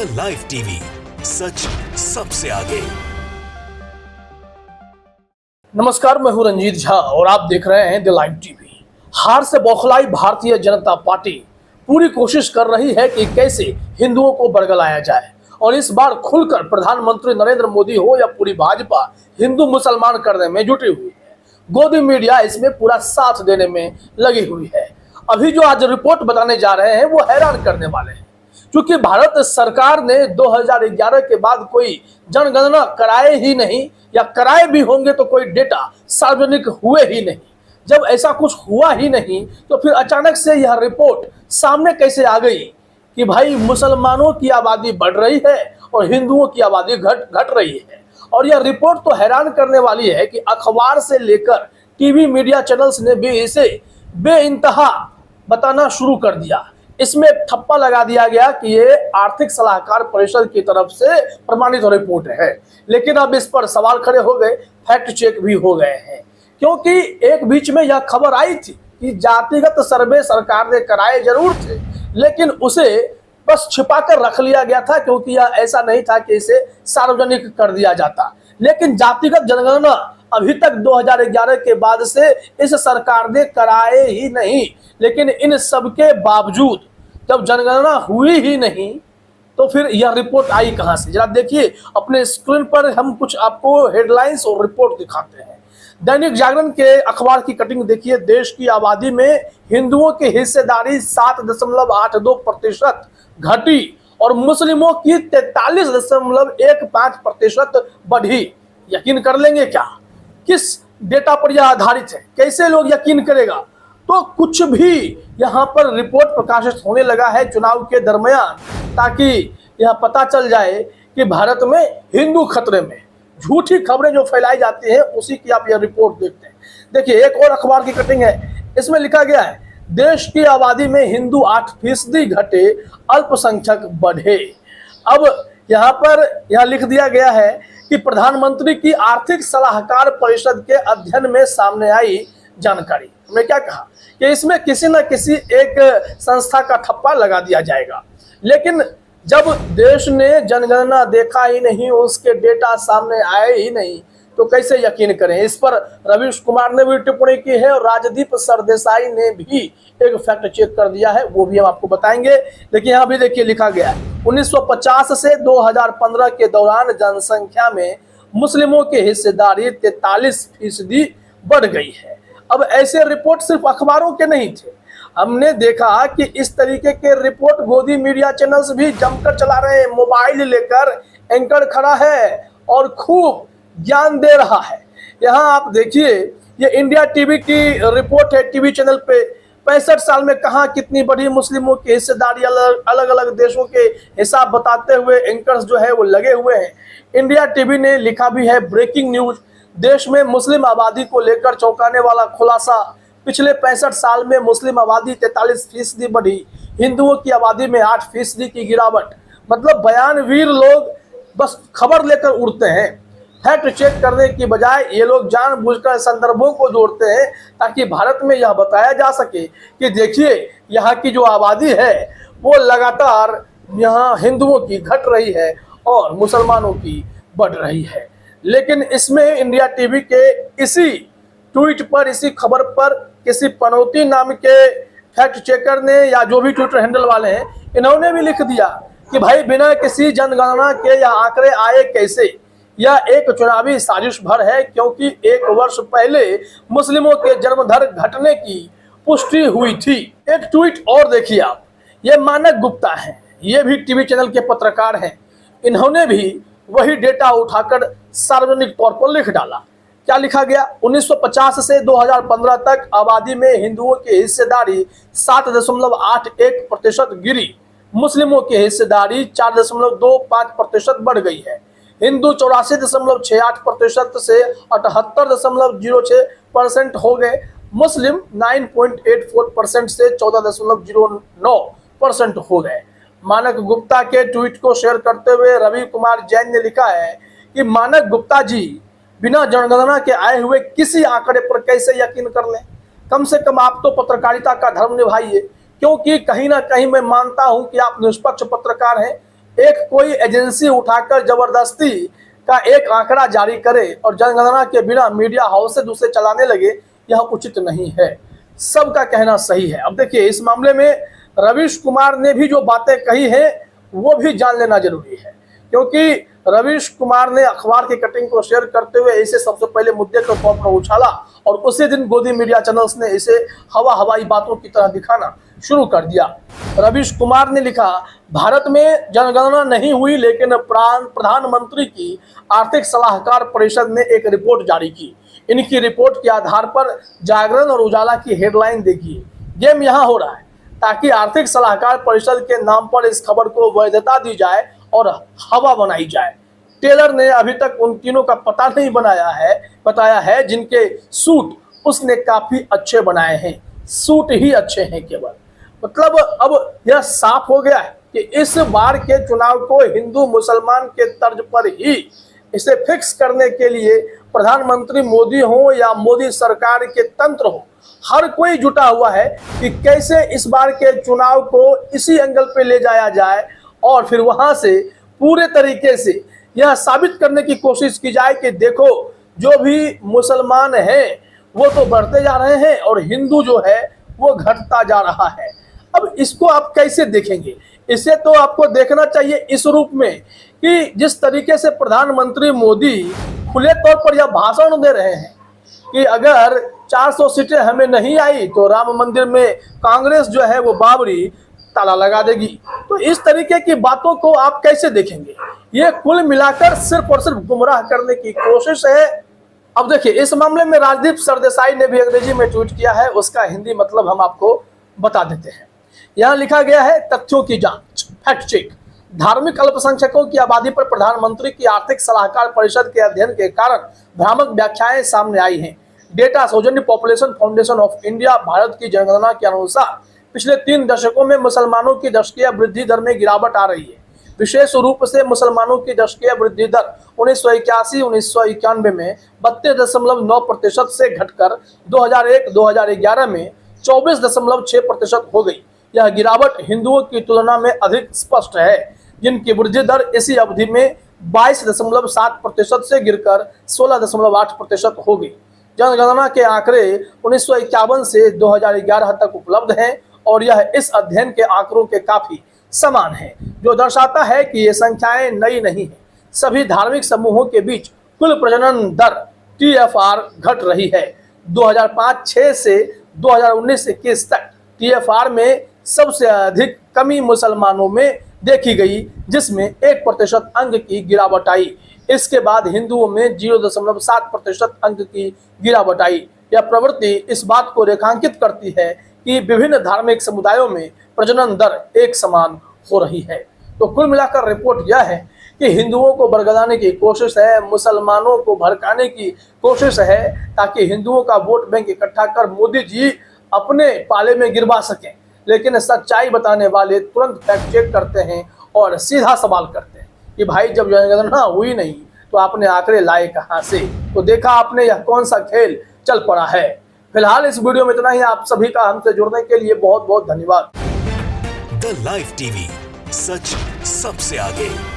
The live TV, सच सबसे आगे। नमस्कार, मैं हूं रंजीत झा और आप देख रहे हैं द लाइव टीवी। हार से बौखलाई भारतीय जनता पार्टी पूरी कोशिश कर रही है कि कैसे हिंदुओं को बरगलाया जाए और इस बार खुलकर प्रधानमंत्री नरेंद्र मोदी हो या पूरी भाजपा हिंदू मुसलमान करने में जुटी हुई है। गोदी मीडिया इसमें पूरा साथ देने में लगी हुई है। अभी जो आज रिपोर्ट बताने जा रहे हैं वो हैरान करने वाले हैं, क्योंकि भारत सरकार ने 2011 के बाद कोई जनगणना कराए ही नहीं, या कराए भी होंगे तो कोई डेटा सार्वजनिक हुए ही नहीं। जब ऐसा कुछ हुआ ही नहीं तो फिर अचानक से यह रिपोर्ट सामने कैसे आ गई कि भाई मुसलमानों की आबादी बढ़ रही है और हिंदुओं की आबादी घट रही है। और यह रिपोर्ट तो हैरान करने वाली है कि अखबार से लेकर टीवी मीडिया चैनल्स ने भी इसे बेइंतहा बताना शुरू कर दिया। इसमें ठप्पा लगा दिया गया कि ये आर्थिक सलाहकार परिषद की तरफ से प्रमाणित रिपोर्ट है। लेकिन अब इस पर सवाल खड़े हो गए, फैक्ट चेक भी हो गए हैं, क्योंकि एक बीच में यह खबर आई थी कि जातिगत सर्वे सरकार ने कराए जरूर थे, लेकिन उसे बस छिपा कर रख लिया गया था, क्योंकि यह ऐसा नहीं था कि इसे सार्वजनिक कर दिया जाता। लेकिन जातिगत जनगणना अभी तक 2011 के बाद से इस सरकार ने कराए ही नहीं। लेकिन इन सब के बावजूद जब जनगणना हुई ही नहीं तो फिर यह रिपोर्ट आई कहां से? जरा देखिए, अपने स्क्रीन पर हम कुछ आपको हेडलाइंस और रिपोर्ट दिखाते हैं। दैनिक जागरण के अखबार की कटिंग देखिए। देश की आबादी में हिंदुओं की हिस्सेदारी 7.82% घटी और मुस्लिमों की 43.15% बढ़ी। यकीन कर लेंगे क्या? किस डेटा पर यह आधारित है? कैसे लोग यकीन करेगा? तो कुछ भी यहाँ पर रिपोर्ट प्रकाशित होने लगा है चुनाव के दरमियान, ताकि यह पता चल जाए कि भारत में हिंदू खतरे में। झूठी खबरें जो फैलाई जाती हैं उसी की आप यह रिपोर्ट देखते हैं। देखिए, एक और अखबार की कटिंग है, इसमें लिखा गया है देश की आबादी में हिंदू 8% घटे, अल्पसंख्यक बढ़े। अब यहाँ पर यह लिख दिया गया है कि प्रधानमंत्री की आर्थिक सलाहकार परिषद के अध्ययन में सामने आई जानकारी। हमने क्या कहा कि इसमें किसी न किसी एक संस्था का ठप्पा लगा दिया जाएगा। लेकिन जब देश ने जनगणना देखा ही नहीं, उसके डेटा सामने आए ही नहीं, तो कैसे यकीन करें? इस पर रवीश कुमार ने भी टिप्पणी की है और राजदीप सरदेसाई ने भी एक फैक्ट चेक कर दिया है, वो भी हम आपको बताएंगे। लेकिन यहाँ भी देखिए लिखा गया है 1950 से 2015 के दौरान जनसंख्या में मुस्लिमों की हिस्सेदारी 43% बढ़ गई है। अब ऐसे रिपोर्ट सिर्फ अखबारों के नहीं थे, हमने देखा कि इस तरीके के रिपोर्ट गोदी मीडिया चैनल्स भी जमकर चला रहे हैं। मोबाइल लेकर एंकर खड़ा है और खूब ज्ञान दे रहा है। यहाँ आप देखिए, ये इंडिया टीवी की रिपोर्ट है, टीवी चैनल पे 65 साल में कहाँ कितनी बढ़ी मुस्लिमों की हिस्सेदारी। अलग अलग देशों के हिसाब बताते हुए एंकर्स जो है वो लगे हुए हैं। इंडिया टीवी ने लिखा भी है ब्रेकिंग न्यूज, देश में मुस्लिम आबादी को लेकर चौंकाने वाला खुलासा। पिछले 65 साल में मुस्लिम आबादी 43% बढ़ी, हिंदुओं की आबादी में 8% की गिरावट। मतलब बयानवीर लोग बस खबर लेकर उड़ते हैं, फैक्ट चेक करने की बजाय ये लोग जानबूझकर संदर्भों को जोड़ते हैं, ताकि भारत में यह बताया जा सके कि देखिए यहाँ की जो आबादी है वो लगातार यहाँ हिंदुओं की घट रही है और मुसलमानों की बढ़ रही है। लेकिन इसमें इंडिया टीवी के इसी ट्वीट पर, इसी खबर पर किसी पनौती नाम के फैक्ट चेकर ने, या जो भी ट्विटर हैंडल वाले हैं, इन्होंने भी लिख दिया कि भाई बिना किसी जनगणना के यह आंकड़े आए कैसे? यह एक चुनावी साजिश भर है, क्योंकि 1 वर्ष पहले मुस्लिमों के जन्मदर घटने की पुष्टि हुई थी। एक ट्वीट और देखिए आप, ये मानक गुप्ता है, ये भी टीवी चैनल के पत्रकार हैं, इन्होंने भी वही डेटा उठाकर सार्वजनिक तौर पर लिख डाला। क्या लिखा गया? 1950 से 2015 तक आबादी में हिंदुओं की हिस्सेदारी 7.81% गिरी, मुस्लिमों की हिस्सेदारी 4.25% बढ़ गई है। हिंदू 84.68% से 78.06% हो गए, मुस्लिम 9.84% से 14.09% हो गए। मानक गुप्ता के ट्वीट को शेयर करते हुए रवि कुमार जैन ने लिखा है कि मानक गुप्ता जी बिना जनगणना के आए हुए किसी आंकड़े पर कैसे यकीन कर लें? कम से कम आप तो पत्रकारिता का धर्म निभाइए, क्योंकि कहीं ना कहीं मैं मानता हूं कि आप निष्पक्ष पत्रकार हैं। एक कोई एजेंसी उठाकर जबरदस्ती का एक आंकड़ा जारी करे और जनगणना के बिना मीडिया हाउस से दूसरे चलाने लगे, यह उचित नहीं है। सबका कहना सही है। अब देखिए, इस मामले में रवीश कुमार ने भी जो बातें कही हैं वो भी जान लेना जरूरी है, क्योंकि रवीश कुमार ने अखबार की कटिंग को शेयर करते हुए इसे सबसे पहले मुद्दे के तौर पर उछाला और उसी दिन गोदी मीडिया चैनल्स ने इसे हवाई बातों की तरह दिखाना शुरू कर दिया। रवीश कुमार ने लिखा, भारत में जनगणना नहीं हुई, लेकिन प्रधानमंत्री की आर्थिक सलाहकार परिषद ने एक रिपोर्ट जारी की। इनकी रिपोर्ट के आधार पर जागरण और उजाला की हेडलाइन देखिए। गेम यहाँ हो रहा है ताकि आर्थिक सलाहकार परिषद के नाम पर इस खबर को वैधता दी जाए और हवा बनाई जाए। टेलर ने अभी तक उन तीनों का पता नहीं बताया है जिनके सूट उसने काफी अच्छे बनाए हैं। सूट ही अच्छे हैं केवल। मतलब अब यह साफ हो गया है कि इस बार के चुनाव को हिंदू मुसलमान के तर्ज पर ही इसे फिक्स करने के लिए प्रधानमंत्री मोदी हो या मोदी सरकार के तंत्र हो, हर कोई जुटा हुआ है कि कैसे इस बार के चुनाव को इसी एंगल पे ले जाया जाए और फिर वहां से पूरे तरीके से यह साबित करने की कोशिश की जाए कि देखो, जो भी मुसलमान हैं वो तो बढ़ते जा रहे हैं और हिंदू जो है वो घटता जा रहा है। अब इसको आप कैसे देखेंगे? इसे तो आपको देखना चाहिए इस रूप में कि जिस तरीके से प्रधानमंत्री मोदी खुले तौर पर यह भाषण दे रहे हैं कि अगर 400 सीटें हमें नहीं आई तो राम मंदिर में कांग्रेस जो है वो बाबरी ताला लगा देगी। तो इस तरीके की बातों को आप कैसे देखेंगे? ये कुल मिलाकर सिर्फ और सिर्फ गुमराह करने की कोशिश है। अब देखिए, इस मामले में राजदीप सरदेसाई ने भी अंग्रेजी में ट्वीट किया है, उसका हिंदी मतलब हम आपको बता देते हैं। यहाँ लिखा गया है, तथ्यों की जांच, फैक्ट चेक। धार्मिक अल्पसंख्यकों की आबादी पर प्रधानमंत्री की आर्थिक सलाहकार परिषद के अध्ययन के कारण भ्रामक व्याख्याएं सामने आई हैं। डेटा सौजन्य population foundation of India Bharat की जनगणना के अनुसार पिछले 3 दशकों में मुसलमानों की दशकीय वृद्धि दर में गिरावट आ रही है। विशेष रूप से मुसलमानों की दशकीय वृद्धि दर 1981-1991 में 32.9% से घटकर 2001-2011 में 24.6% हो गई। यह गिरावट हिंदुओं की तुलना में अधिक स्पष्ट है, जिनकी वृद्धि दर इसी अवधि में 22.7% से गिरकर 16.8% हो गई। जनगणना के आंकड़े 1951 से 2011 तक उपलब्ध हैं और यह इस अध्ययन के आंकड़ों के काफी समान है, जो दर्शाता है कि ये संख्याएं नई नहीं है। सभी धार्मिक समूहों के बीच कुल प्रजनन दर TFR घट रही है। 2005-6 से 2019-21 तक TFR में सबसे अधिक कमी मुसलमानों में देखी गई, जिसमें 1% अंक की गिरावट आई। इसके बाद हिंदुओं में 0.7% अंक की गिरावट आई। यह प्रवृत्ति इस बात को रेखांकित करती है कि विभिन्न धार्मिक समुदायों में प्रजनन दर एक समान हो रही है। तो कुल मिलाकर रिपोर्ट यह है कि हिंदुओं को बरगलाने की कोशिश है, मुसलमानों को भड़काने की कोशिश है, ताकि हिंदुओं का वोट बैंक इकट्ठा कर मोदी जी अपने पाले में गिरवा सकें। लेकिन सच्चाई बताने वाले तुरंत फैक्ट चेक करते हैं और सीधा सवाल करते हैं कि भाई, जब जनगणना हुई नहीं तो आपने आंकड़े लाए कहां से? तो देखा आपने यह कौन सा खेल चल पड़ा है। फिलहाल इस वीडियो में इतना ही। आप सभी का हमसे जुड़ने के लिए बहुत बहुत धन्यवाद। द लाइव टीवी, सच सबसे आगे।